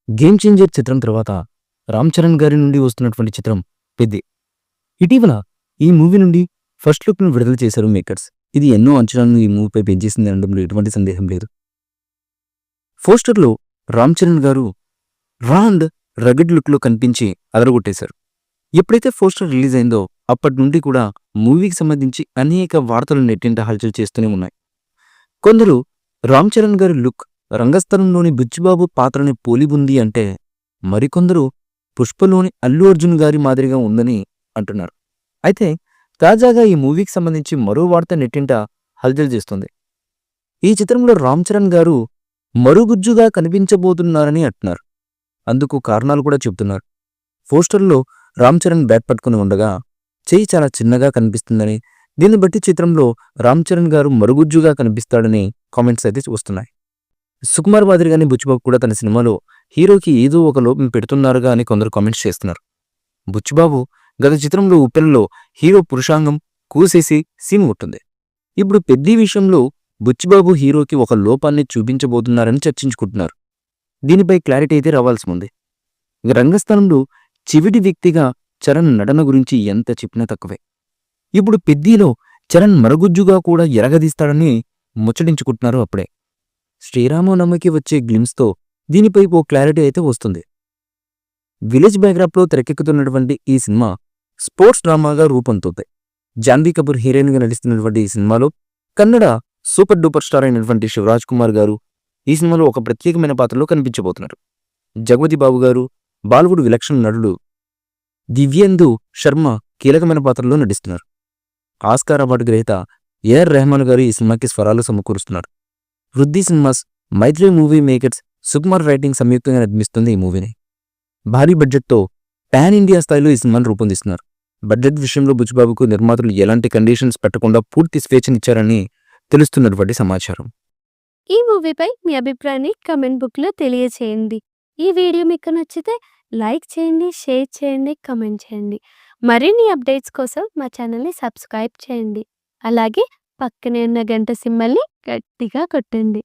'Game changer' చిత్రం తర్వాత రామ్ చరణ్ గారి నుండి వస్తున్నటువంటి చిత్రం 'పెద్ది'. ఇటీవల ఈ మూవీ నుండి ఫస్ట్ లుక్‌ను విడుదల చేశారు మేకర్స్. ఇది ఎన్నో అంచనాలను ఈ మూవీపై పెంచేసింది అనడంలో ఎటువంటి సందేహం లేదు. పోస్టర్‌లో రామ్ చరణ్ గారు రా అండ్ రగడ్ లుక్‌లో కనిపించి అదరగొట్టేశారు. ఎప్పుడైతే పోస్టర్ రిలీజ్ అయిందో అప్పటి నుండి కూడా మూవీకి సంబంధించి అనేక వార్తలు నెట్టింట హల్చల్ చేస్తూనే ఉన్నాయి. కొందరు రామ్ చరణ్ గారి లుక్ రంగస్థలంలోని బుచ్చిబాబు పాత్రని పోలి ఉంది అంటే, మరికొందరు పుష్పలోని అల్లు అర్జున్ గారి మాదిరిగా ఉందని అంటున్నారు. అయితే తాజాగా ఈ మూవీకి సంబంధించి మరో వార్త నెట్టింట హల్చల్ చేస్తుంది. ఈ చిత్రంలో రామ్ చరణ్ గారు మరుగుజ్జుగా కనిపించబోతున్నారని అంటున్నారు. అందుకు కారణాలు కూడా చెబుతున్నారు. పోస్టర్లో రామ్ చరణ్ బ్యాట్ పట్టుకుని ఉండగా చెయ్యి చాలా చిన్నగా కనిపిస్తుందని, దీన్ని బట్టి చిత్రంలో రామ్ చరణ్ గారు మరుగుజ్జుగా కనిపిస్తాడని కామెంట్స్ అయితే వస్తున్నాయి. సుకుమార్ మాదిరిగానే బుచ్చిబాబు కూడా తన సినిమాలో హీరోకి ఏదో ఒక లోపం పెడుతున్నారుగా అని కొందరు కామెంట్స్ చేస్తున్నారు. బుచ్చిబాబు గత చిత్రంలో ఉప్పెనలో హీరో పురుషాంగం కూసేసి సీన్ ఉంటుంది. ఇప్పుడు పెద్ది విషయంలో బుచ్చిబాబు హీరోకి ఒక లోపాన్ని చూపించబోతున్నారని చర్చించుకుంటున్నారు. దీనిపై క్లారిటీ అయితే రావాల్సి ఉంది. రంగస్థలంలో చివిటి వ్యక్తిగా చరణ్ నటన గురించి ఎంత చెప్పినా తక్కువే. ఇప్పుడు పెద్దిలో చరణ్ మరుగుజ్జుగా కూడా ఎరగదీస్తాడని ముచ్చటించుకుంటున్నారు. అప్పుడే శ్రీరామనవమికి వచ్చే గ్లిమ్స్తో దీనిపై ఓ క్లారిటీ అయితే వస్తుంది. విలేజ్ బ్యాక్డ్రాప్లో తెరకెక్కుతున్నటువంటి ఈ సినిమా స్పోర్ట్స్ డ్రామాగా రూపొందుతుంది. జాన్వీ కపూర్ హీరోయిన్గా నటిస్తున్నటువంటి ఈ సినిమాలో కన్నడ సూపర్ డూపర్ స్టార్ అయినటువంటి శివరాజ్ కుమార్ గారు ఈ సినిమాలో ఒక ప్రత్యేకమైన పాత్రలో కనిపించబోతున్నారు. జగపతి బాబు గారు, బాలీవుడ్ విలక్షణ నటుడు దివ్యేందు శర్మ కీలకమైన పాత్రలో నటిస్తున్నారు. ఆస్కార్ అవార్డు గ్రహీత ఏఆర్ రెహమాన్ గారు ఈ సినిమాకి స్వరాలు సమకూరుస్తున్నారు. వృద్ధి సినిమాస్, మైత్రి మూవీ మేకర్స్, సుకుమార్ రైటింగ్ సంయుక్తంగా నిర్మిస్తుంది ఈ మూవీని. భారీ బడ్జెట్తో పాన్ ఇండియా స్థాయిలో ఈ సినిమాను రూపొందిస్తున్నారు. బడ్జెట్ విషయంలో బుచ్చిబాబుకు నిర్మాతలు ఎలాంటి కండిషన్స్ పెట్టకుండా పూర్తి స్వేచ్ఛనిచ్చారని తెలుస్తున్నటువంటి సమాచారం. ఈ మూవీపై మీ అభిప్రాయాన్ని కమెంట్ బుక్లో తెలియచేయండి. ఈ వీడియో మీకు నచ్చితే లైక్ చేయండి, షేర్ చేయండి, కమెంట్ చేయండి. మరిన్ని అప్డేట్స్ కోసం మా ఛానల్ని సబ్స్క్రైబ్ చేయండి. అలాగే పక్కనే ఉన్న గంట సింబల్ని గట్టిగా కొట్టండి.